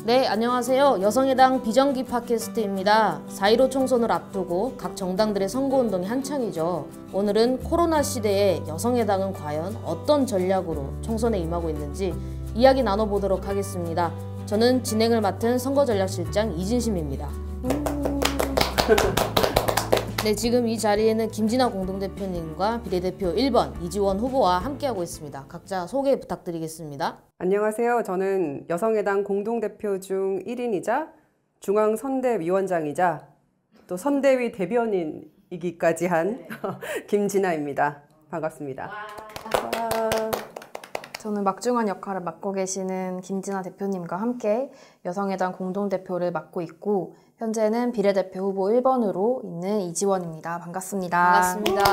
네, 안녕하세요. 여성의당 비정기 팟캐스트입니다. 4.15 총선을 앞두고 각 정당들의 선거운동이 한창이죠. 오늘은 코로나 시대에 여성의당은 과연 어떤 전략으로 총선에 임하고 있는지 이야기 나눠보도록 하겠습니다. 저는 진행을 맡은 선거전략실장 이진심입니다. 네, 지금 이 자리에는 김진아 공동대표님과 비례대표 1번 이지원 후보와 함께하고 있습니다. 각자 소개 부탁드리겠습니다. 안녕하세요. 저는 여성의당 공동대표 중 1인이자 중앙선대위원장이자 또 선대위 대변인이기까지 한 김진아입니다. 반갑습니다. 저는 막중한 역할을 맡고 계시는 김진아 대표님과 함께 여성의당 공동대표를 맡고 있고 현재는 비례대표 후보 1번으로 있는 이지원입니다. 반갑습니다. 반갑습니다.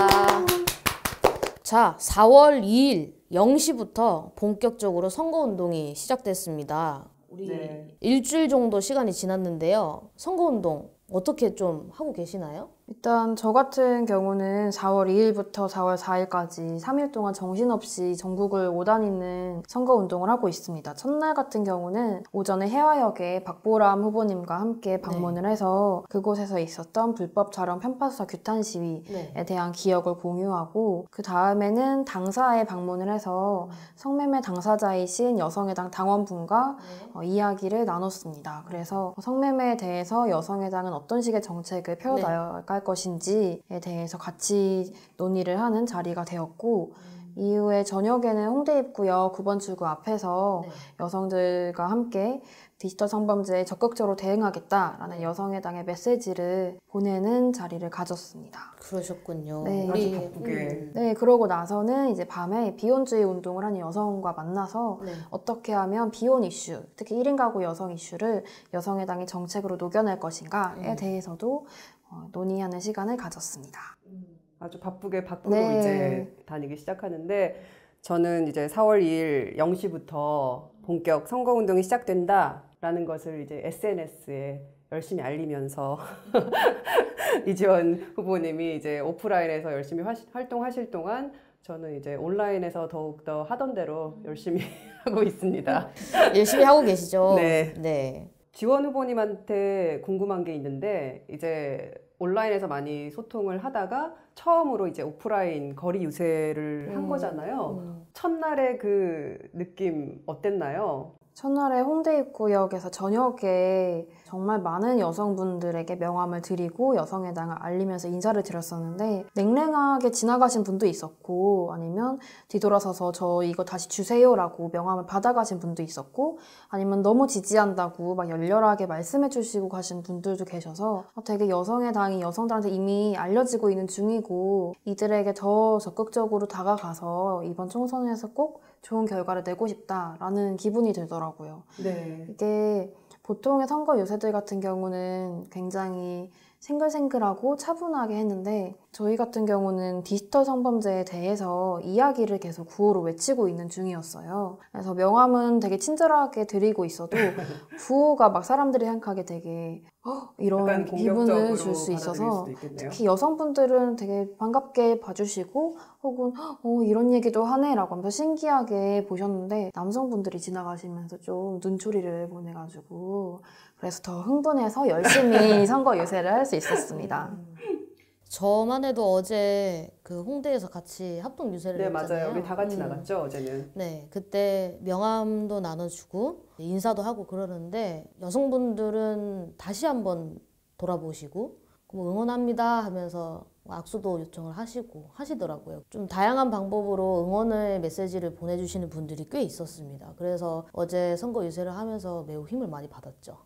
자, 4월 2일 0시부터 본격적으로 선거운동이 시작됐습니다. 우리 일주일 정도 시간이 지났는데요. 선거운동 어떻게 좀 하고 계시나요? 일단 저 같은 경우는 4월 2일부터 4월 4일까지 3일 동안 정신없이 전국을 오다니는 선거운동을 하고 있습니다. 첫날 같은 경우는 오전에 해화역에 박보람 후보님과 함께 방문을 해서 그곳에서 있었던 불법 촬영 편파수사 규탄 시위에 대한 기억을 공유하고 그 다음에는 당사에 방문을 해서 성매매 당사자이신 여성의당 당원분과 이야기를 나눴습니다. 그래서 성매매에 대해서 여성의당은 어떤 식의 정책을 펴나갈 것인지에 대해서 같이 논의를 하는 자리가 되었고 이후에 저녁에는 홍대 입구역 9번 출구 앞에서 여성들과 함께 디지털 성범죄에 적극적으로 대응하겠다라는 여성의당의 메시지를 보내는 자리를 가졌습니다. 그러셨군요. 네, 아주 바쁘게. 네, 그러고 나서는 이제 밤에 비혼주의 운동을 하는 여성과 만나서 어떻게 하면 비혼 이슈, 특히 1인 가구 여성 이슈를 여성의당이 정책으로 녹여낼 것인가에 대해서도 논의하는 시간을 가졌습니다. 아주 바쁘게 밖으로 이제 다니기 시작하는데 저는 이제 4월 2일 0시부터 본격 선거운동이 시작된다라는 것을 이제 SNS에 열심히 알리면서 이지원 후보님이 이제 오프라인에서 열심히 활동하실 동안 저는 이제 온라인에서 더욱더 하던 대로 열심히 하고 있습니다. 열심히 하고 계시죠? 네. 지원 후보님한테 궁금한 게 있는데 이제 온라인에서 많이 소통을 하다가 처음으로 이제 오프라인 거리 유세를 한 거잖아요. 첫날의 그 느낌 어땠나요? 첫날에 홍대 입구역에서 저녁에 정말 많은 여성분들에게 명함을 드리고 여성의당을 알리면서 인사를 드렸었는데 냉랭하게 지나가신 분도 있었고 아니면 뒤돌아서서 저 이거 다시 주세요라고 명함을 받아가신 분도 있었고 아니면 너무 지지한다고 막 열렬하게 말씀해 주시고 가신 분들도 계셔서 되게 여성의당이 여성들한테 이미 알려지고 있는 중이고 이들에게 더 적극적으로 다가가서 이번 총선에서 꼭 좋은 결과를 내고 싶다라는 기분이 들더라고요. 네. 이게 보통의 선거 유세들 같은 경우는 굉장히 생글생글하고 차분하게 했는데 저희 같은 경우는 디지털 성범죄에 대해서 이야기를 계속 구호로 외치고 있는 중이었어요. 그래서 명함은 되게 친절하게 드리고 있어도 구호가 막 사람들이 생각하게 되게 이런 기분을 줄 수 있어서 특히 여성분들은 되게 반갑게 봐주시고 혹은 이런 얘기도 하네 라고 하면서 신기하게 보셨는데 남성분들이 지나가시면서 좀 눈초리를 보내가지고 그래서 더 흥분해서 열심히 선거 유세를 할 수 있었습니다. 저만 해도 어제 그 홍대에서 같이 합동 유세를 했잖아요. 맞아요. 우리 다 같이 나갔죠, 어제는. 네, 그때 명함도 나눠주고 인사도 하고 그러는데 여성분들은 다시 한번 돌아보시고 뭐 응원합니다 하면서 악수도 요청을 하시더라고요. 좀 다양한 방법으로 응원의 메시지를 보내주시는 분들이 꽤 있었습니다. 그래서 어제 선거 유세를 하면서 매우 힘을 많이 받았죠.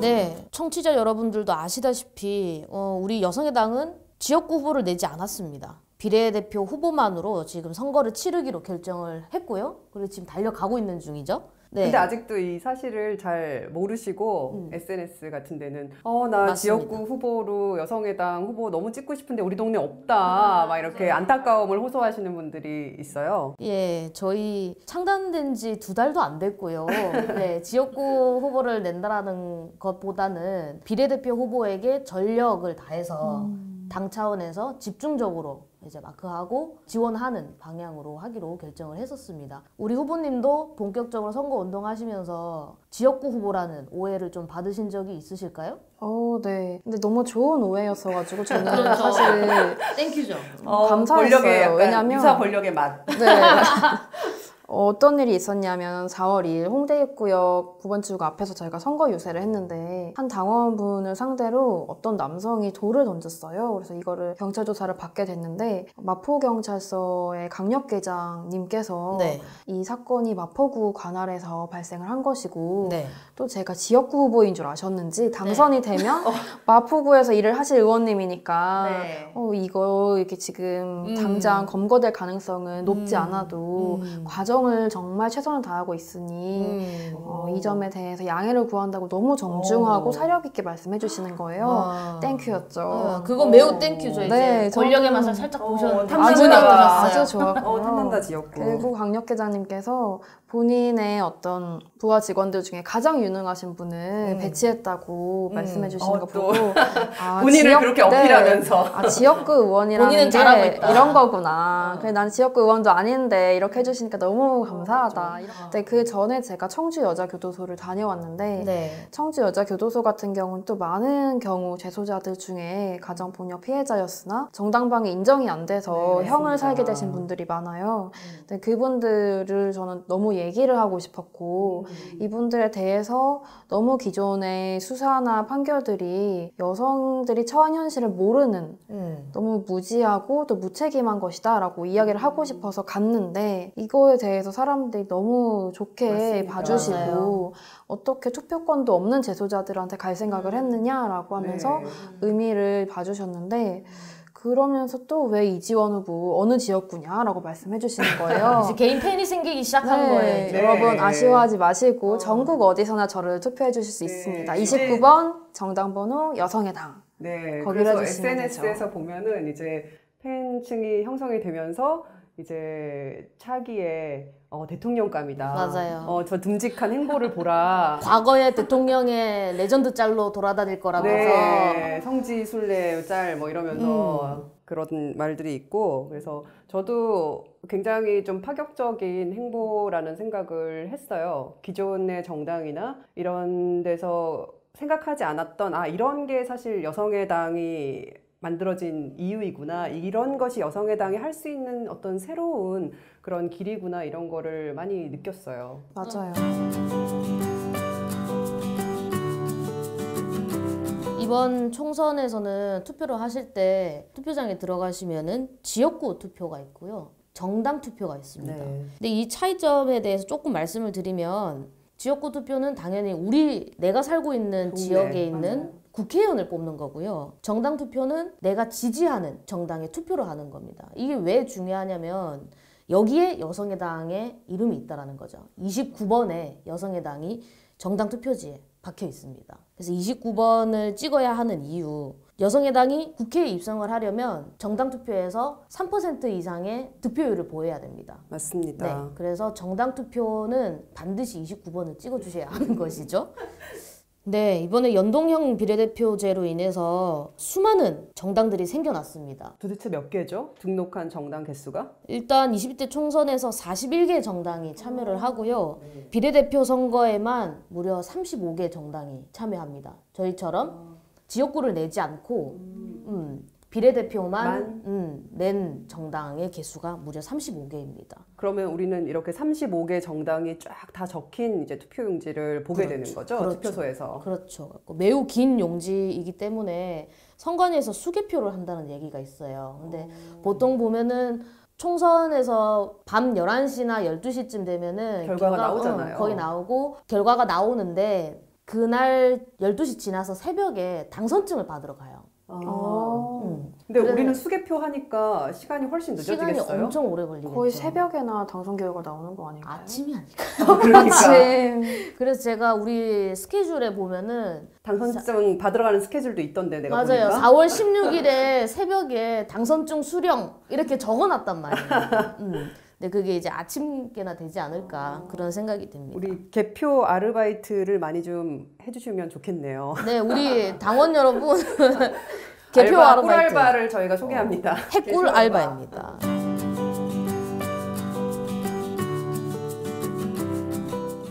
네, 청취자 여러분들도 아시다시피 우리 여성의당은 지역구 후보를 내지 않았습니다. 비례대표 후보만으로 지금 선거를 치르기로 결정을 했고요. 그리고 지금 달려가고 있는 중이죠. 네. 근데 아직도 이 사실을 잘 모르시고 SNS 같은 데는 나 맞습니다. 지역구 후보로 여성의당 후보 너무 찍고 싶은데 우리 동네 없다 막 이렇게 안타까움을 호소하시는 분들이 있어요. 예, 저희 창단된 지 2달도 안 됐고요. 네, 지역구 후보를 낸다라는 것보다는 비례대표 후보에게 전력을 다해서 당 차원에서 집중적으로 이제 마크하고 지원하는 방향으로 하기로 결정을 했었습니다. 우리 후보님도 본격적으로 선거 운동하시면서 지역구 후보라는 오해를 좀 받으신 적이 있으실까요? 네. 근데 너무 좋은 오해였어가지고 저는 그렇죠. 사실 땡큐죠. 감사했어요. 권력의 약간 왜냐면 유사 권력의 맛. 네. 어떤 일이 있었냐면 4월 2일 홍대 입구역 9번 출구 앞에서 저희가 선거 유세를 했는데 한 당원분을 상대로 어떤 남성이 돌을 던졌어요. 그래서 이거를 경찰 조사를 받게 됐는데 마포경찰서의 강력계장님께서 네. 이 사건이 마포구 관할에서 발생을 한 것이고 네. 또 제가 지역구 후보인 줄 아셨는지 당선이 되면 마포구에서 일을 하실 의원님이니까 네. 이거 이렇게 지금 당장 검거될 가능성은 높지 않아도 과정을 정말 최선을 다하고 있으니 이 점에 대해서 양해를 구한다고 너무 정중하고 사력 있게 말씀해 주시는 거예요. 땡큐였죠. 그건 매우 땡큐죠. 이제 네, 권력의 저는- 맛을 살짝 보셨는데 탐난다. 기분이 어떠셨어요? 아주 좋았고요. 탐난다 지역구. 그리고 강력계장님께서 본인의 어떤 부하 직원들 중에 가장 유능하신 분을 배치했다고 말씀해 주시는 거 또. 보고 본인을 그렇게 어필하면서. 지역구 의원이라는 본인은 게 잘하고 있다. 이런 거구나. 그래 난 지역구 의원도 아닌데 이렇게 해주시니까 너무 감사하다. 근데 그 전에 제가 청주 여자교도소를 다녀왔는데 네. 청주 여자교도소 같은 경우는 또 많은 경우 재소자들 중에 가정폭력 피해자였으나 정당방위 인정이 안 돼서 네, 형을 맞습니다. 살게 되신 분들이 많아요. 근데 그분들을 저는 너무 얘기를 하고 싶었고 이분들에 대해서 너무 기존의 수사나 판결들이 여성들이 처한 현실을 모르는 너무 무지하고 또 무책임한 것이다 라고 이야기를 하고 싶어서 갔는데 이거에 대해서 사람들이 너무 좋게 맞습니다. 봐주시고 맞아요. 어떻게 투표권도 없는 재소자들한테 갈 생각을 했느냐라고 하면서 네. 의미를 봐주셨는데 그러면서 또 왜 이지원 후보 어느 지역구냐라고 말씀해 주시는 거예요. 이제 개인 팬이 생기기 시작한 거예요. 이제. 여러분 아쉬워하지 마시고 전국 어디서나 저를 투표해 주실 수 있습니다. 29번 정당번호 여성의 당. 네, 거기로 그래서 해주시면 SNS에서 보면은 이제 팬층이 형성이 되면서 이제 차기에 대통령감이다. 맞아요. 저 듬직한 행보를 보라. 과거의 대통령의 레전드 짤로 돌아다닐 거라면서 네, 성지 순례 짤 뭐 이러면서 그런 말들이 있고 그래서 저도 굉장히 좀 파격적인 행보라는 생각을 했어요. 기존의 정당이나 이런 데서 생각하지 않았던 이런 게 사실 여성의 당이 만들어진 이유이구나. 이런 것이 여성의 당이 할 수 있는 어떤 새로운 그런 길이구나. 이런 거를 많이 느꼈어요. 맞아요. 이번 총선에서는 투표를 하실 때 투표장에 들어가시면은 지역구 투표가 있고요. 정당 투표가 있습니다. 네. 근데 이 차이점에 대해서 조금 말씀을 드리면 지역구 투표는 당연히 내가 살고 있는 동네, 지역에 있는 맞아요. 국회의원을 뽑는 거고요. 정당 투표는 내가 지지하는 정당에 투표를 하는 겁니다. 이게 왜 중요하냐면 여기에 여성의 당의 이름이 있다라는 거죠. 29번에 여성의 당이 정당 투표지에 박혀 있습니다. 그래서 29번을 찍어야 하는 이유. 여성의 당이 국회에 입성을 하려면 정당 투표에서 3% 이상의 득표율을 보여야 됩니다. 맞습니다. 네, 그래서 정당 투표는 반드시 29번을 찍어주셔야 하는 것이죠. 네, 이번에 연동형 비례대표제로 인해서 수많은 정당들이 생겨났습니다. 도대체 몇 개죠? 등록한 정당 개수가? 일단 20대 총선에서 41개 정당이 참여를 하고요. 비례대표 선거에만 무려 35개 정당이 참여합니다. 저희처럼 지역구를 내지 않고 비례대표만 낸 정당의 개수가 무려 35개입니다. 그러면 우리는 이렇게 35개 정당이 쫙 다 적힌 이제 투표용지를 보게 되는 거죠? 그렇죠. 투표소에서. 그렇죠. 매우 긴 용지이기 때문에 선관위에서 수개표를 한다는 얘기가 있어요. 근데 보통 보면은 총선에서 밤 11시나 12시쯤 되면은 결과가 나오잖아요. 거의 나오고 결과가 나오는데 그날 12시 지나서 새벽에 당선증을 받으러 가요. 근데 그래. 우리는 수개표 하니까 시간이 훨씬 시간이 늦어지겠어요? 엄청 오래 걸리겠죠. 거의 새벽에나 당선 결과 나오는 거 아닐까요? 아침이 아닐까요? 그러니까 아침. 그래서 제가 우리 스케줄에 보면은 당선증 받으러 가는 스케줄도 있던데 내가 맞아요. 보니까 4월 16일에 새벽에 당선증 수령 이렇게 적어놨단 말이에요. 근데 그게 이제 아침께나 되지 않을까 그런 생각이 듭니다. 우리 개표 아르바이트를 많이 좀 해주시면 좋겠네요. 네, 우리 당원 여러분 개표 알바, 아르바이트. 꿀알바를 저희가 소개합니다. 해꿀 알바입니다.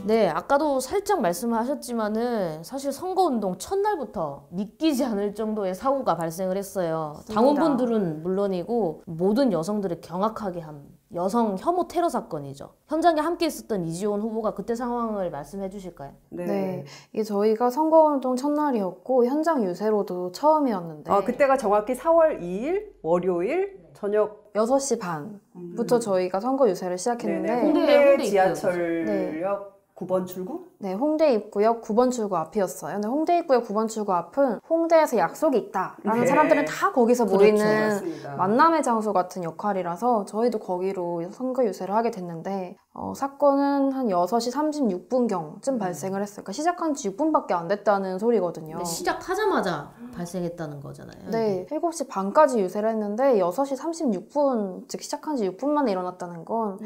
네, 아까도 살짝 말씀을 하셨지만은 사실 선거운동 첫날부터 믿기지 않을 정도의 사고가 발생을 했어요. 맞습니다. 당원분들은 물론이고 모든 여성들을 경악하게 한 여성 혐오 테러 사건이죠. 현장에 함께 있었던 이지원 후보가 그때 상황을 말씀해 주실까요? 네, 이게 저희가 선거운동 첫날이었고 현장 유세로도 처음이었는데 그때가 정확히 4월 2일 월요일 저녁 6시 반부터 저희가 선거 유세를 시작했는데 네네. 홍대 홍대 지하철역 9번 출구? 네, 홍대 입구역 9번 출구 앞이었어요. 근데 홍대 입구역 9번 출구 앞은 홍대에서 약속이 있다라는 네. 사람들은 다 거기서 그렇죠. 모이는 맞습니다. 만남의 장소 같은 역할이라서 저희도 거기로 선거 유세를 하게 됐는데 사건은 한 6시 36분경쯤 발생을 했어요. 그러니까 시작한 지 6분밖에 안 됐다는 소리거든요. 네, 시작하자마자 발생했다는 거잖아요. 네, 7시 반까지 유세를 했는데 6시 36분, 즉 시작한 지 6분 만에 일어났다는 건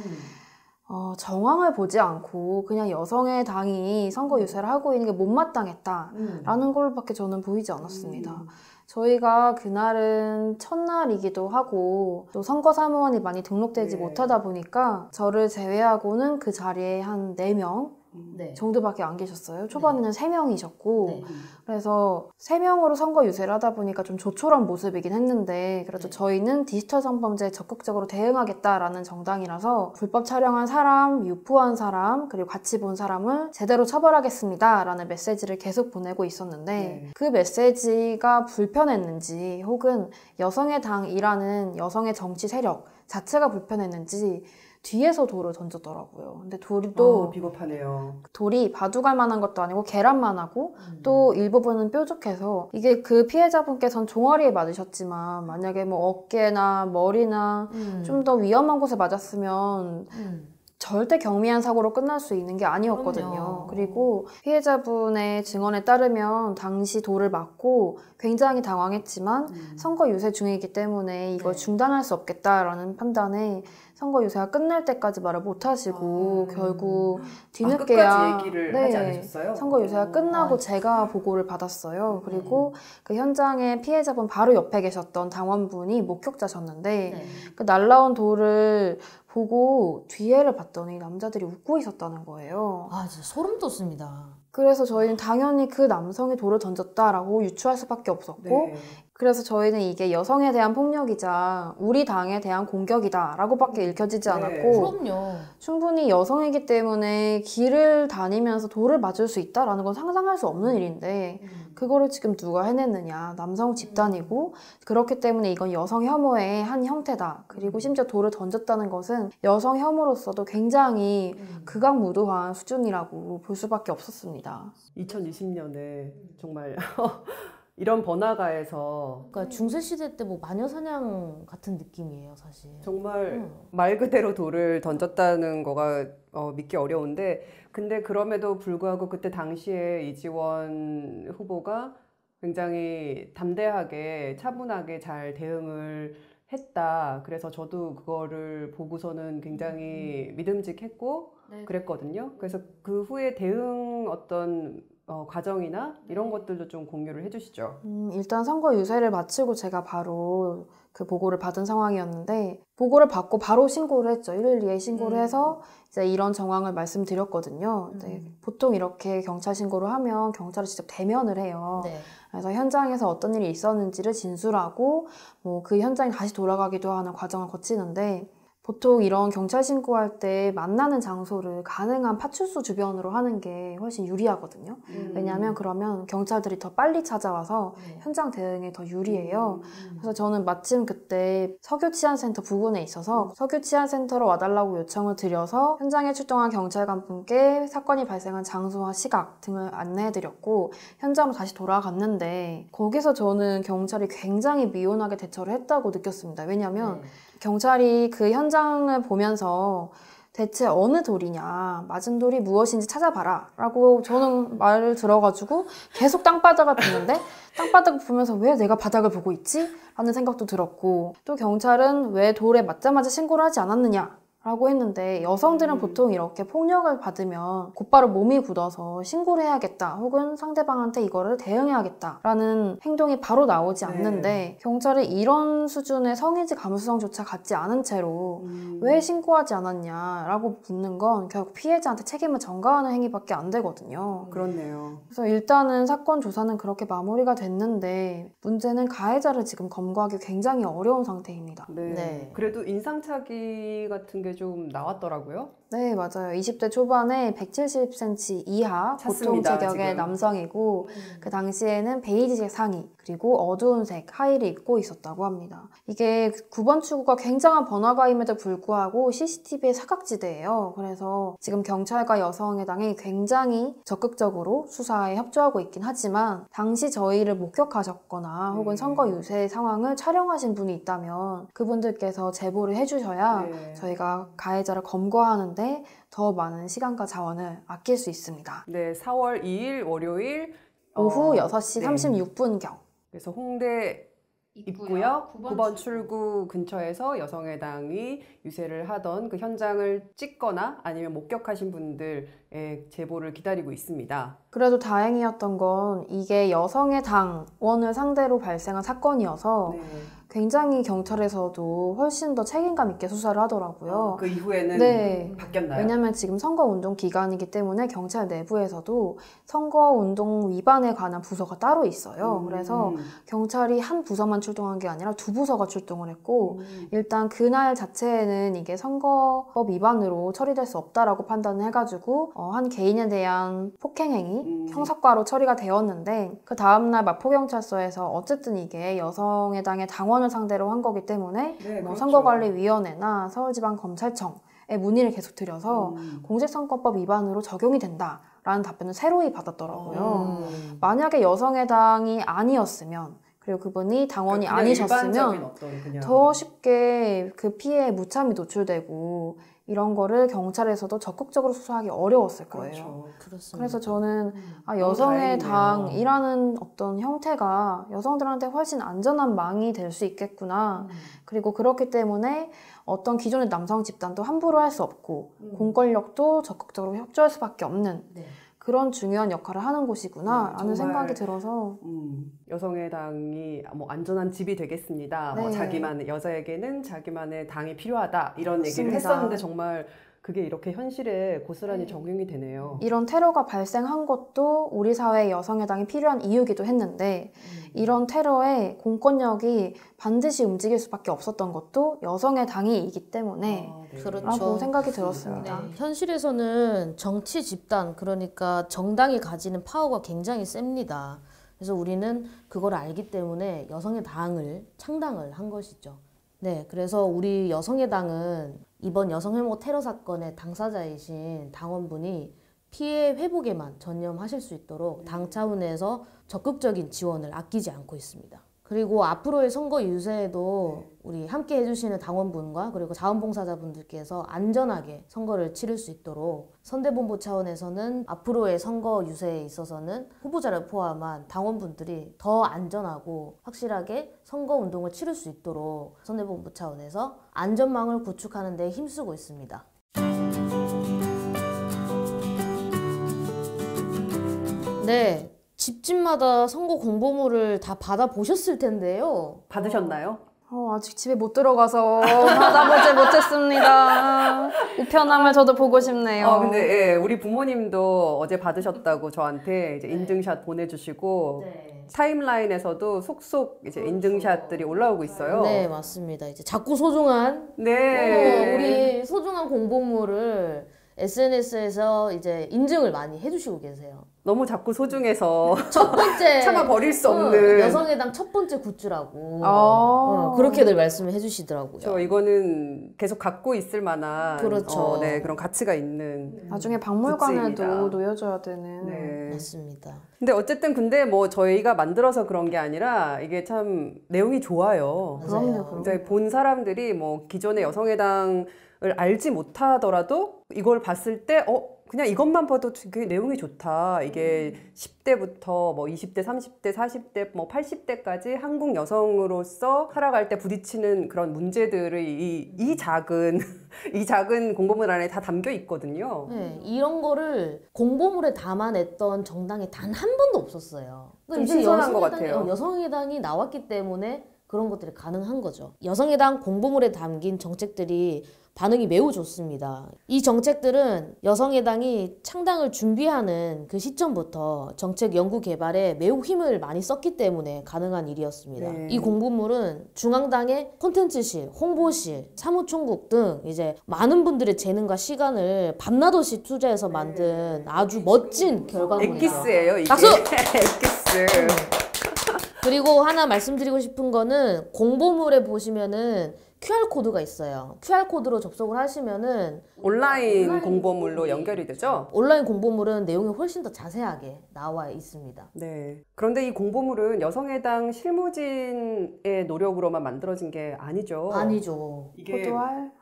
정황을 보지 않고 그냥 여성의 당이 선거 유세를 하고 있는 게 못마땅했다라는 걸로밖에 저는 보이지 않았습니다. 저희가 그날은 첫날이기도 하고 또 선거 사무원이 많이 등록되지 네. 못하다 보니까 저를 제외하고는 그 자리에 한 4명 네. 정도밖에 안 계셨어요. 초반에는 3명이셨고 네. 그래서 3명으로 선거 유세를 하다 보니까 좀 조촐한 모습이긴 했는데 그래도 네. 저희는 디지털 성범죄에 적극적으로 대응하겠다라는 정당이라서 불법 촬영한 사람, 유포한 사람, 그리고 같이 본 사람을 제대로 처벌하겠습니다라는 메시지를 계속 보내고 있었는데 네. 그 메시지가 불편했는지 혹은 여성의 당이라는 여성의 정치 세력 자체가 불편했는지 뒤에서 돌을 던졌더라고요. 근데 돌이 또 비겁하네요. 돌이 바둑알 만한 것도 아니고 계란만 하고 또 일부분은 뾰족해서 이게 그 피해자분께서는 종아리에 맞으셨지만 만약에 뭐 어깨나 머리나 좀 더 위험한 곳에 맞았으면 절대 경미한 사고로 끝날 수 있는 게 아니었거든요. 그럼요. 그리고 피해자분의 증언에 따르면 당시 돌을 맞고 굉장히 당황했지만 선거 유세 중이기 때문에 이걸 네. 중단할 수 없겠다라는 판단에 선거 유세가 끝날 때까지 말을 못 하시고 결국 뒤늦게야 끝까지 얘기를 하지 않으셨어요? 선거 유세가 끝나고 제가 보고를 받았어요. 그리고 그 현장에 피해자분 바로 옆에 계셨던 당원분이 목격자셨는데 네. 그 날라온 돌을 보고 뒤에를 봤더니 남자들이 웃고 있었다는 거예요. 아, 진짜 소름 돋습니다. 그래서 저희는 당연히 그 남성이 돌을 던졌다라고 유추할 수밖에 없었고 네. 그래서 저희는 이게 여성에 대한 폭력이자 우리 당에 대한 공격이다라고밖에 읽혀지지 네. 않았고 그럼요. 충분히 여성이기 때문에 길을 다니면서 돌을 맞을 수 있다라는 건 상상할 수 없는 일인데 그거를 지금 누가 해냈느냐. 남성 집단이고 그렇기 때문에 이건 여성 혐오의 한 형태다. 그리고 심지어 돌을 던졌다는 것은 여성 혐오로서도 굉장히 극악무도한 수준이라고 볼 수밖에 없었습니다. 2020년에 정말 이런 번화가에서 그러니까 중세시대 때 뭐 마녀사냥 같은 느낌이에요, 사실. 정말 말 그대로 돌을 던졌다는 거가 믿기 어려운데 근데 그럼에도 불구하고 그때 당시에 이지원 후보가 굉장히 담대하게 차분하게 잘 대응을 했다. 그래서 저도 그거를 보고서는 굉장히 믿음직했고 그랬거든요. 그래서 그 후에 대응 어떤 과정이나 이런 것들도 좀 공유를 해주시죠. 일단 선거 유세를 마치고 제가 바로 그 보고를 받은 상황이었는데 보고를 받고 바로 신고를 했죠. 112에 신고를 해서 이제 이런 정황을 말씀드렸거든요. 근데 보통 이렇게 경찰 신고를 하면 경찰이 직접 대면을 해요. 네. 그래서 현장에서 어떤 일이 있었는지를 진술하고 뭐 그 현장에 다시 돌아가기도 하는 과정을 거치는데 보통 이런 경찰 신고할 때 만나는 장소를 가능한 파출소 주변으로 하는 게 훨씬 유리하거든요. 왜냐하면 그러면 경찰들이 더 빨리 찾아와서 현장 대응에 더 유리해요. 그래서 저는 마침 그때 석유치안센터 부근에 있어서 석유치안센터로 와달라고 요청을 드려서 현장에 출동한 경찰관분께 사건이 발생한 장소와 시각 등을 안내해드렸고 현장으로 다시 돌아갔는데 거기서 저는 경찰이 굉장히 미온하게 대처를 했다고 느꼈습니다. 왜냐하면 경찰이 그 현장을 보면서 대체 어느 돌이냐, 맞은 돌이 무엇인지 찾아봐라 라고 저는 말을 들어가지고 계속 땅바닥을 봤는데 땅바닥을 보면서 왜 내가 바닥을 보고 있지? 라는 생각도 들었고 또 경찰은 왜 돌에 맞자마자 신고를 하지 않았느냐 라고 했는데 여성들은 보통 이렇게 폭력을 받으면 곧바로 몸이 굳어서 신고를 해야겠다 혹은 상대방한테 이거를 대응해야겠다 라는 행동이 바로 나오지 않는데 경찰이 이런 수준의 성인지 감수성조차 갖지 않은 채로 왜 신고하지 않았냐라고 묻는 건 결국 피해자한테 책임을 전가하는 행위밖에 안 되거든요. 그렇네요. 그래서 일단은 사건 조사는 그렇게 마무리가 됐는데 문제는 가해자를 지금 검거하기 굉장히 어려운 상태입니다. 네. 네. 그래도 인상착의 같은 게 좀 나왔더라고요. 네, 맞아요. 20대 초반에 170cm 이하 보통 찾습니다, 체격의 지금. 남성이고 그 당시에는 베이지색 상의 그리고 어두운 색 하의를 입고 있었다고 합니다. 이게 9번 출구가 굉장한 번화가임에도 불구하고 CCTV의 사각지대예요. 그래서 지금 경찰과 여성해당이 굉장히 적극적으로 수사에 협조하고 있긴 하지만 당시 저희를 목격하셨거나 혹은 선거 유세 상황을 촬영하신 분이 있다면 그분들께서 제보를 해주셔야 저희가 가해자를 검거하는데 더 많은 시간과 자원을 아낄 수 있습니다. 네, 4월 2일 월요일 오후 6시 네. 36분경. 그래서 홍대 입구역 9번 출구 근처에서 여성해당이 유세를 하던 그 현장을 찍거나 아니면 목격하신 분들의 제보를 기다리고 있습니다. 그래도 다행이었던 건 이게 여성의 당원을 상대로 발생한 사건이어서 네. 굉장히 경찰에서도 훨씬 더 책임감 있게 수사를 하더라고요. 그 이후에는 네. 바뀌었나요? 왜냐면 지금 선거운동 기간이기 때문에 경찰 내부에서도 선거운동 위반에 관한 부서가 따로 있어요. 그래서 경찰이 한 부서만 출동한 게 아니라 두 부서가 출동을 했고 일단 그날 자체에는 이게 선거법 위반으로 처리될 수 없다라고 판단을 해가지고 한 개인에 대한 폭행행위 형사과로 처리가 되었는데 그 다음날 마포경찰서에서 어쨌든 이게 여성해당의 당원을 상대로 한 거기 때문에 네, 그렇죠. 선거관리위원회나 서울지방검찰청에 문의를 계속 드려서 공직선거법 위반으로 적용이 된다라는 답변을 새로이 받았더라고요. 만약에 여성해당이 아니었으면 그리고 그분이 당원이 그냥 아니셨으면 일반적인 어떤 그냥 더 쉽게 그 피해에 무참히 노출되고 이런 거를 경찰에서도 적극적으로 수사하기 어려웠을 거예요. 그렇죠. 그렇습니다. 그래서 저는 너무 여성의 다행이네요. 당이라는 어떤 형태가 여성들한테 훨씬 안전한 망이 될 수 있겠구나. 그리고 그렇기 때문에 어떤 기존의 남성 집단도 함부로 할 수 없고 공권력도 적극적으로 협조할 수밖에 없는 네. 그런 중요한 역할을 하는 곳이구나 라는 정말, 생각이 들어서 여성해당이 뭐 안전한 집이 되겠습니다. 뭐 네. 여자에게는 자기만의 당이 필요하다 이런 얘기를 맞습니다. 했었는데 정말 그게 이렇게 현실에 고스란히 적용이 되네요. 이런 테러가 발생한 것도 우리 사회에 여성해당이 필요한 이유기도 했는데 이런 테러에 공권력이 반드시 움직일 수밖에 없었던 것도 여성해당이기 때문에 네. 그렇죠. 라고 생각이 들었습니다. 네. 현실에서는 정치 집단, 그러니까 정당이 가지는 파워가 굉장히 셉니다. 그래서 우리는 그걸 알기 때문에 여성의 당을 창당을 한 것이죠. 네, 그래서 우리 여성의 당은 이번 여성혐오 테러 사건의 당사자이신 당원분이 피해 회복에만 전념하실 수 있도록 당 차원에서 적극적인 지원을 아끼지 않고 있습니다. 그리고 앞으로의 선거 유세에도 우리 함께 해주시는 당원분과 그리고 자원봉사자분들께서 안전하게 선거를 치를 수 있도록 선대본부 차원에서는 앞으로의 선거 유세에 있어서는 후보자를 포함한 당원분들이 더 안전하고 확실하게 선거운동을 치를 수 있도록 선대본부 차원에서 안전망을 구축하는 데 힘쓰고 있습니다. 네. 집집마다 선거 공보물을 다 받아보셨을 텐데요. 받으셨나요? 아직 집에 못 들어가서 받아보지 못했습니다. 우편함을 저도 보고 싶네요. 근데 우리 부모님도 어제 받으셨다고 저한테 이제 인증샷 보내주시고 타임라인에서도 속속 이제 인증샷들이 올라오고 있어요. 네, 맞습니다. 이제 자꾸 소중한 네. 우리 소중한 공보물을 SNS에서 이제 인증을 많이 해주시고 계세요. 너무 자꾸 소중해서 첫 번째 차마 버릴 수 없는 여성의당 첫 번째 굿즈라고 그렇게들 말씀을 해주시더라고요. 저 이거는 계속 갖고 있을 만한 그렇죠. 네, 그런 가치가 있는 나중에 박물관에도 굿즈입니다. 놓여줘야 되는. 네. 맞습니다. 근데 뭐 저희가 만들어서 그런 게 아니라 이게 참 내용이 좋아요. 그럼요. 이제 본 사람들이 뭐 기존의 여성의당을 알지 못하더라도 이걸 봤을 때 그냥 이것만 봐도 되게 내용이 좋다. 이게 10대부터 뭐 20대, 30대, 40대, 뭐 80대까지 한국 여성으로서 살아갈 때 부딪히는 그런 문제들이 이 작은 이 작은 공보물 안에 다 담겨 있거든요. 네, 이런 거를 공보물에 담아냈던 정당이 단 한 번도 없었어요. 좀 신선한 것 같아요. 여성의당이 나왔기 때문에 그런 것들이 가능한 거죠. 여성의당 공보물에 담긴 정책들이 반응이 매우 좋습니다. 이 정책들은 여성의당이 창당을 준비하는 그 시점부터 정책 연구 개발에 매우 힘을 많이 썼기 때문에 가능한 일이었습니다. 네. 이 공보물은 중앙당의 콘텐츠실, 홍보실, 사무총국 등 이제 많은 분들의 재능과 시간을 밤낮없이 투자해서 만든 아주 멋진 결과물이죠. 엑기스예요, 이게. 박수! 엑기스. 그리고 하나 말씀드리고 싶은 거는 공보물에 보시면은 QR코드가 있어요. QR코드로 접속을 하시면은 온라인 공보물로 연결이 되죠? 온라인 공보물은 내용이 훨씬 더 자세하게 나와 있습니다. 네. 그런데 이 공보물은 여성의당 실무진의 노력으로만 만들어진 게 아니죠. 아니죠. 이게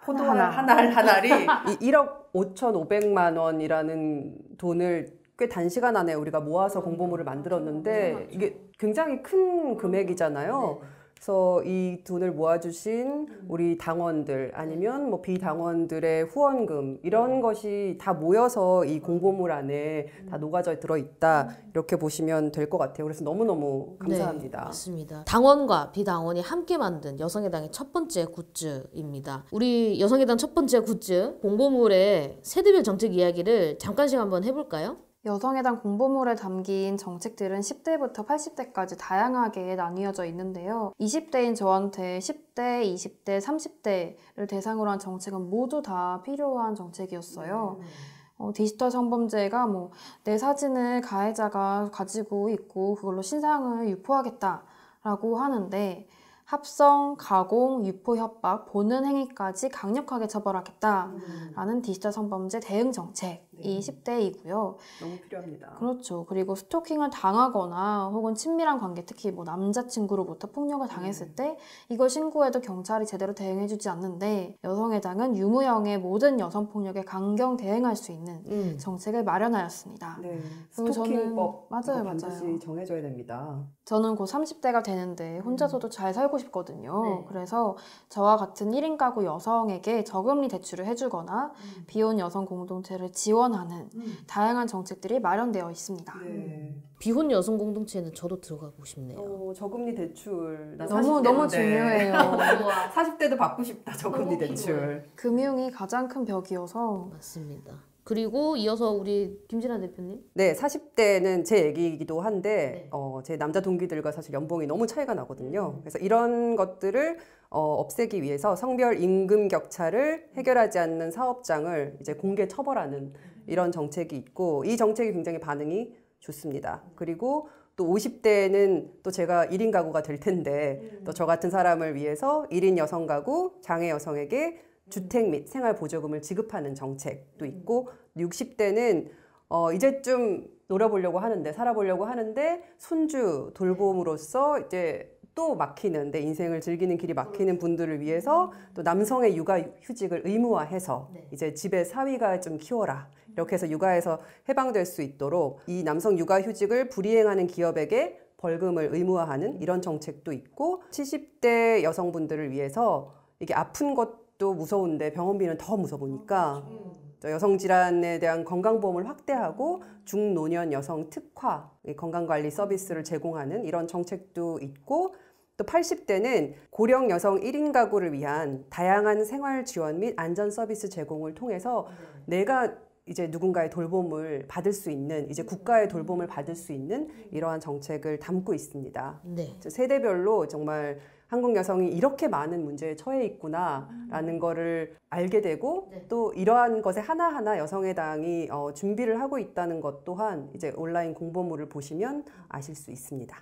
포도알 한 알이 1억 5,500만 원이라는 돈을 꽤 단시간 안에 우리가 모아서 공보물을 만들었는데 이게 굉장히 큰 금액이잖아요. 그래서 이 돈을 모아주신 우리 당원들 아니면 뭐 비당원들의 후원금 이런 것이 다 모여서 이 공보물 안에 다 녹아져 들어있다 이렇게 보시면 될 것 같아요. 그래서 너무너무 감사합니다. 네, 맞습니다. 당원과 비당원이 함께 만든 여성의당의 첫 번째 굿즈입니다. 우리 여성의당 첫 번째 굿즈 공보물의 세대별 정책 이야기를 잠깐씩 한번 해볼까요? 여성의당 공보물에 담긴 정책들은 10대부터 80대까지 다양하게 나뉘어져 있는데요. 20대인 저한테 10대, 20대, 30대를 대상으로 한 정책은 모두 다 필요한 정책이었어요. 디지털 성범죄가 내 사진을 가해자가 가지고 있고 그걸로 신상을 유포하겠다라고 하는데 합성, 가공, 유포, 협박, 보는 행위까지 강력하게 처벌하겠다라는 디지털 성범죄 대응 정책이 10대이고요. 너무 필요합니다. 그렇죠. 그리고 스토킹을 당하거나 혹은 친밀한 관계, 특히 남자친구로부터 폭력을 당했을 때 이걸 신고해도 경찰이 제대로 대응해주지 않는데 여성의당은 유무형의 모든 여성폭력에 강경 대응할 수 있는 정책을 마련하였습니다. 네. 그리고 스토킹법 맞아요. 반드시 정해줘야 됩니다. 저는 곧 30대가 되는데 혼자서도 잘 살고 싶거든요. 네. 그래서 저와 같은 1인 가구 여성에게 저금리 대출을 해주거나 비혼 여성 공동체를 지원하는 다양한 정책들이 마련되어 있습니다. 네. 비혼 여성 공동체는 저도 들어가고 싶네요. 저금리 대출 나 너무 중요해요. 40대도 받고 싶다 저금리 대출. 금융이 가장 큰 벽이어서 맞습니다. 그리고 이어서 우리 김진아 대표님. 네, 40대는 제 얘기이기도 한데 제 남자 동기들과 사실 연봉이 너무 차이가 나거든요. 그래서 이런 것들을 없애기 위해서 성별 임금 격차를 해결하지 않는 사업장을 이제 공개 처벌하는 이런 정책이 있고 이 정책이 굉장히 반응이 좋습니다. 그리고 또 50대는 또 제가 1인 가구가 될 텐데 또 저 같은 사람을 위해서 1인 여성 가구, 장애 여성에게 주택 및 생활 보조금을 지급하는 정책도 있고 60대는 이제 좀 놀아보려고 하는데 살아보려고 하는데 손주 돌봄으로써 이제 또 막히는 내 인생을 즐기는 길이 막히는 분들을 위해서 또 남성의 육아휴직을 의무화해서 이제 집에 사위가 좀 키워라 이렇게 해서 육아에서 해방될 수 있도록 이 남성 육아휴직을 불이행하는 기업에게 벌금을 의무화하는 이런 정책도 있고 70대 여성분들을 위해서 이게 아픈 것도 무서운데 병원비는 더 무서우니까 여성 질환에 대한 건강보험을 확대하고 중노년 여성 특화 건강관리 서비스를 제공하는 이런 정책도 있고 또 80대는 고령 여성 1인 가구를 위한 다양한 생활 지원 및 안전 서비스 제공을 통해서 내가 이제 누군가의 돌봄을 받을 수 있는 이제 국가의 돌봄을 받을 수 있는 이러한 정책을 담고 있습니다. 네. 세대별로 정말 한국 여성이 이렇게 많은 문제에 처해 있구나라는 거를 알게 되고 또 이러한 것에 하나하나 여성의당이 준비를 하고 있다는 것 또한 이제 온라인 공보물을 보시면 아실 수 있습니다.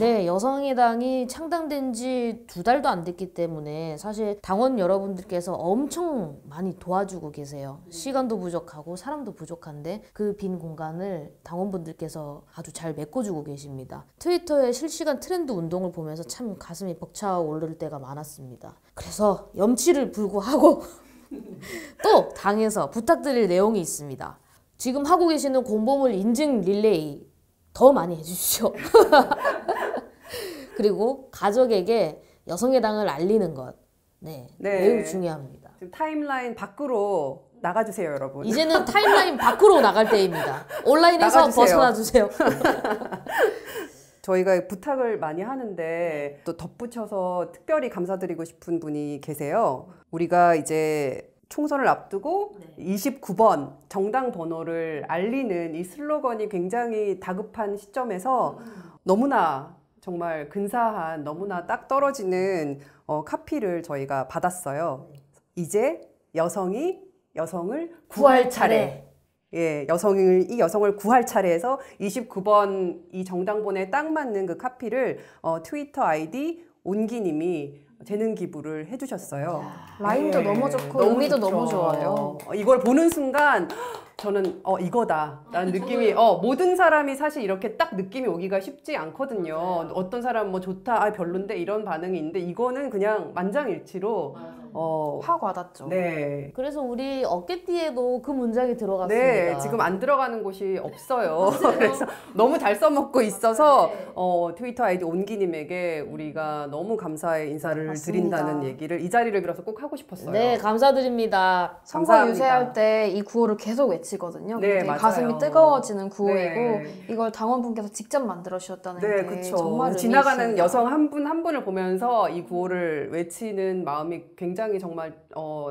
네, 여성의당이 창당된 지 2달도 안 됐기 때문에 사실 당원 여러분들께서 엄청 많이 도와주고 계세요. 시간도 부족하고 사람도 부족한데 그 빈 공간을 당원분들께서 아주 잘 메꿔주고 계십니다. 트위터의 실시간 트렌드 운동을 보면서 참 가슴이 벅차 오를 때가 많았습니다. 그래서 염치를 불구하고 또 당에서 부탁드릴 내용이 있습니다. 지금 하고 계시는 공보물 인증 릴레이 더 많이 해주십시오. 그리고 가족에게 여성의당을 알리는 것, 네, 매우 중요합니다. 지금 타임라인 밖으로 나가주세요, 여러분. 이제는 타임라인 밖으로 나갈 때입니다. 온라인에서 나가주세요. 벗어나주세요. 저희가 부탁을 많이 하는데 또 덧붙여서 특별히 감사드리고 싶은 분이 계세요. 우리가 이제 총선을 앞두고 29번 정당 번호를 알리는 이 슬로건이 굉장히 다급한 시점에서 너무나 정말 근사한, 너무나 딱 떨어지는 카피를 저희가 받았어요. 이제 여성이 여성을 구할 차례. 예, 이 여성을 구할 차례에서 29번 이 정당번호에 딱 맞는 그 카피를 트위터 아이디 온기님이 재능 기부를 해주셨어요. 라임도 너무 좋고 의미도 너무 좋아요. 이걸 보는 순간 저는 이거다라는 느낌이 모든 사람이 사실 이렇게 딱 느낌이 오기가 쉽지 않거든요. 어떤 사람은 뭐 좋다, 별론데 이런 반응이 있는데 이거는 그냥 만장일치로 확 와닿죠. 네. 그래서 우리 어깨띠에도 그 문장이 들어갔습니다. 네, 지금 안 들어가는 곳이 없어요. 그래서 너무 잘 써먹고 있어서 트위터 아이디 온기님에게 우리가 너무 감사의 인사를 맞습니다. 드린다는 얘기를 이 자리를 빌어서 꼭 하고 싶었어요. 네, 감사드립니다. 선거 감사합니다. 유세할 때 이 구호를 계속 외치거든요. 네, 굉장히 맞아요. 가슴이 뜨거워지는 구호이고 네. 이걸 당원분께서 직접 만들어 주셨다는 네, 게 그렇죠. 정말 의미 지나가는 있습니다. 여성 한 분 한 분을 보면서 이 구호를 외치는 마음이 굉장히 정말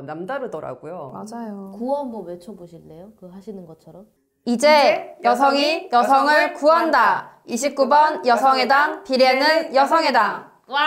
남다르더라고요. 맞아요. 구호 한번 외쳐보실래요? 그 하시는 것처럼. 이제 여성이 여성을 구한다. 29번 여성의당, 비례는 여성의당. 와!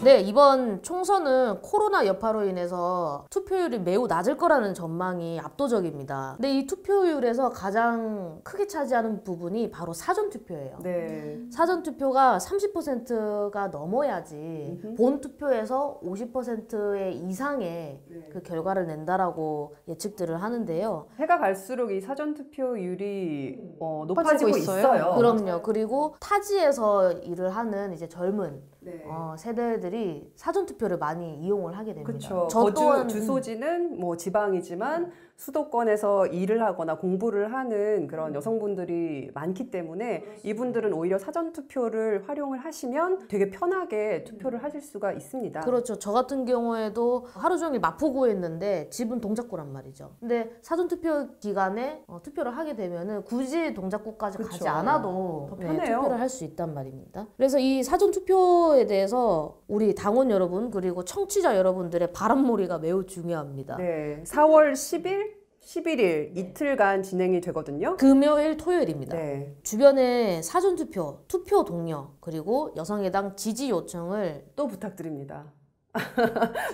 네, 이번 총선은 코로나 여파로 인해서 투표율이 매우 낮을 거라는 전망이 압도적입니다. 근데 이 투표율에서 가장 크게 차지하는 부분이 바로 사전투표예요. 네. 사전투표가 30%가 넘어야지 본투표에서 50% 이상의 그 결과를 낸다라고 예측들을 하는데요. 해가 갈수록 이 사전 투표율이 높아지고 있어요? 있어요. 그럼요. 그리고 타지에서 일을 하는 이제 젊은 네. 세대들이 사전투표를 많이 이용을 하게 됩니다. 그렇죠. 저 거주 또한 주소지는 뭐 지방이지만 수도권에서 일을 하거나 공부를 하는 그런 여성분들이 많기 때문에 이분들은 오히려 사전 투표를 활용을 하시면 되게 편하게 투표를 하실 수가 있습니다. 그렇죠. 저 같은 경우에도 하루 종일 마포구했는데 집은 동작구란 말이죠. 근데 사전투표 기간에 투표를 하게 되면은 굳이 동작구까지 그쵸. 가지 않아도 더 편해요. 투표를 할 수 있단 말입니다. 그래서 이 사전투표에 대해서 우리 당원 여러분 그리고 청취자 여러분들의 바람몰이가 매우 중요합니다. 네, 4월 10일, 11일 이틀간 진행이 되거든요. 금요일, 토요일입니다. 네. 주변에 사전투표, 투표 동료, 그리고 여성의당 지지 요청을 또 부탁드립니다.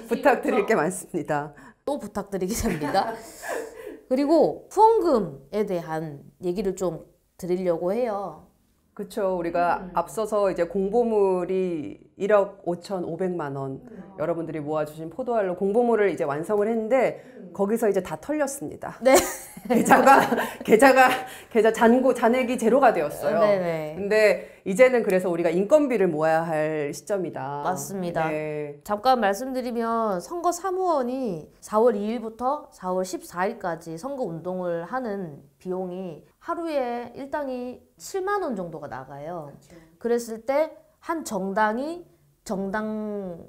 부탁드릴 게 많습니다. 또 부탁드리게 됩니다. 그리고 후원금에 대한 얘기를 좀 드리려고 해요. 그렇죠. 우리가 앞서서 이제 공보물이 1억 5,500만 원 여러분들이 모아주신 포도알로 공보물을 이제 완성을 했는데 거기서 이제 다 털렸습니다. 네. 계좌 잔액이 제로가 되었어요. 네네. 근데 이제는 그래서 우리가 인건비를 모아야 할 시점이다. 맞습니다. 네. 잠깐 말씀드리면 선거 사무원이 4월 2일부터 4월 14일까지 선거 운동을 하는 비용이 하루에 일당이 7만 원 정도가 나가요. 그랬을 때 한 정당이 정당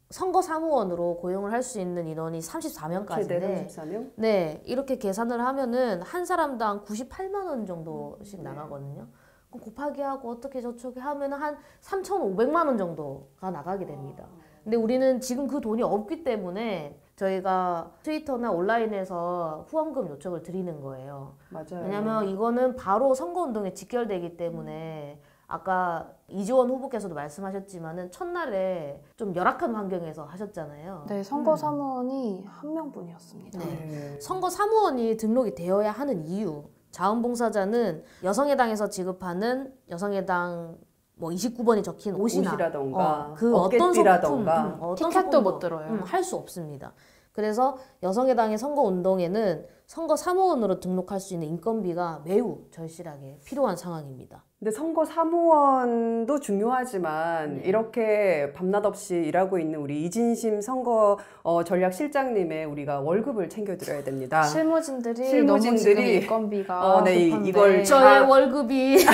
선거 사무원으로 고용을 할 수 있는 인원이 34명까지인데 최대 34명? 네, 이렇게 계산을 하면은 한 사람당 98만 원 정도씩 나가거든요. 그럼 곱하기 하고 어떻게 저렇게 하면은 한 3,500만 원 정도가 나가게 됩니다. 근데 우리는 지금 그 돈이 없기 때문에 저희가 트위터나 온라인에서 후원금 요청을 드리는 거예요. 맞아요. 왜냐면 이거는 바로 선거운동에 직결되기 때문에 아까 이지원 후보께서도 말씀하셨지만은 첫날에 좀 열악한 환경에서 하셨잖아요. 네, 선거 사무원이 한 명뿐이었습니다. 네. 선거 사무원이 등록이 되어야 하는 이유. 자원봉사자는 여성의당에서 지급하는 여성의당 뭐 29번이 적힌 옷이라던가 그 어떤 소품, 어떤 티켓도 못 들어요. 할 수 없습니다. 그래서 여성의당의 선거운동에는 선거 사무원으로 등록할 수 있는 인건비가 매우 절실하게 필요한 상황입니다. 근데 선거 사무원도 중요하지만 이렇게 밤낮 없이 일하고 있는 우리 이진심 선거 전략실장님의 우리가 월급을 챙겨드려야 됩니다. 실무진들이 너무 지금 인건비가 네, 급한데 이걸 저의 월급이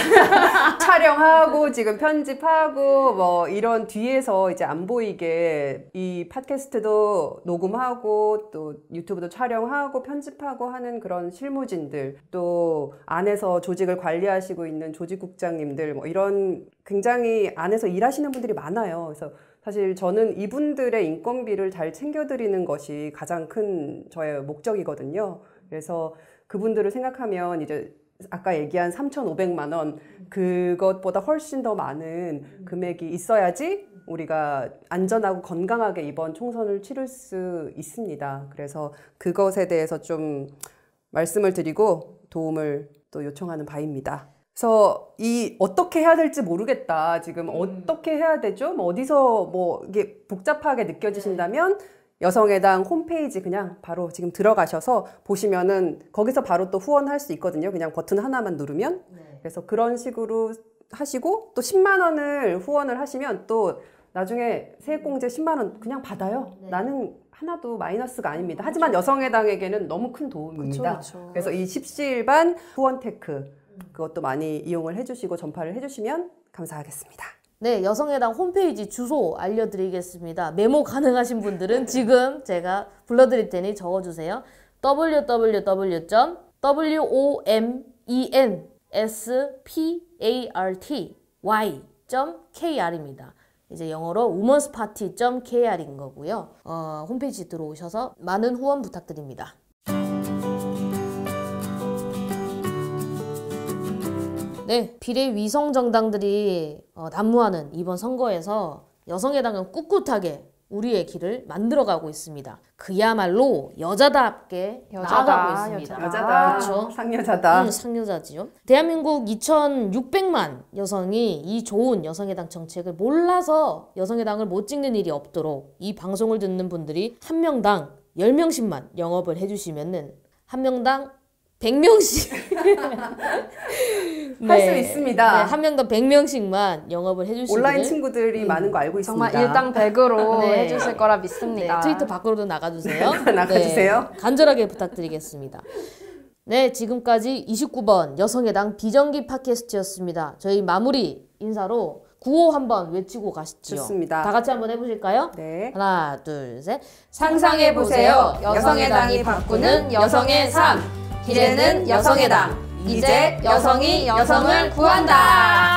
촬영하고 지금 편집하고 뭐 이런 뒤에서 이제 안 보이게 이 팟캐스트도 녹음하고 또 유튜브도 촬영하고 편집하고 하는 그런 실무진들, 또 안에서 조직을 관리하시고 있는 조직국장님들 뭐 이런 굉장히 안에서 일하시는 분들이 많아요. 그래서 사실 저는 이분들의 인건비를 잘 챙겨드리는 것이 가장 큰 저의 목적이거든요. 그래서 그분들을 생각하면 이제 아까 얘기한 3,500만 원 그것보다 훨씬 더 많은 금액이 있어야지 우리가 안전하고 건강하게 이번 총선을 치를 수 있습니다. 그래서 그것에 대해서 좀 말씀을 드리고 도움을 또 요청하는 바입니다. 그래서 어떻게 해야 될지 모르겠다. 지금 어떻게 해야 되죠? 뭐 어디서 뭐 이게 복잡하게 느껴지신다면 여성의당 홈페이지 그냥 바로 지금 들어가셔서 보시면은 거기서 바로 또 후원할 수 있거든요. 그냥 버튼 하나만 누르면. 그래서 그런 식으로 하시고 또 10만 원을 후원을 하시면 또 나중에 세액공제 10만 원 그냥 받아요. 나는 하나도 마이너스가 아닙니다. 하지만 여성의당에게는 너무 큰 도움입니다. 그쵸. 그래서 이 십시일반 후원테크 그것도 많이 이용을 해주시고 전파를 해주시면 감사하겠습니다. 네, 여성의당 홈페이지 주소 알려드리겠습니다. 메모 가능하신 분들은 지금 제가 불러드릴 테니 적어주세요. www.womensporty.kr입니다. 이제 영어로 womansparty.kr인 거고요. 홈페이지 들어오셔서 많은 후원 부탁드립니다. 네, 비례 위성 정당들이 난무하는 이번 선거에서 여성의당은 꿋꿋하게 우리의 길을 만들어가고 있습니다. 그야말로 여자답게 나아가고 있습니다. 여자다. 그렇죠? 상여자다. 상여자지요. 대한민국 2,600만 여성이 이 좋은 여성의당 정책을 몰라서 여성의당을 못 찍는 일이 없도록 이 방송을 듣는 분들이 한 명당 10명씩만 영업을 해주시면은 한 명당 100명씩 할 수 있습니다. 네, 한 명당 100명씩만 영업을 해주시기를 온라인 친구들이 많은 거 알고 있습니다. 정말 일당백으로 네. 해주실 거라 믿습니다. 네, 트위터 밖으로도 나가주세요. 나가주세요. 네, 간절하게 부탁드리겠습니다. 네, 지금까지 29번 여성의당 비정기 팟캐스트였습니다. 저희 마무리 인사로 구호 한번 외치고 가시죠. 좋습니다. 다 같이 한번 해보실까요? 네. 하나, 둘, 셋. 상상해보세요. 여성의당이 바꾸는 여성의 삶. 기대는 여성의당. 이제 여성이 여성을 구한다.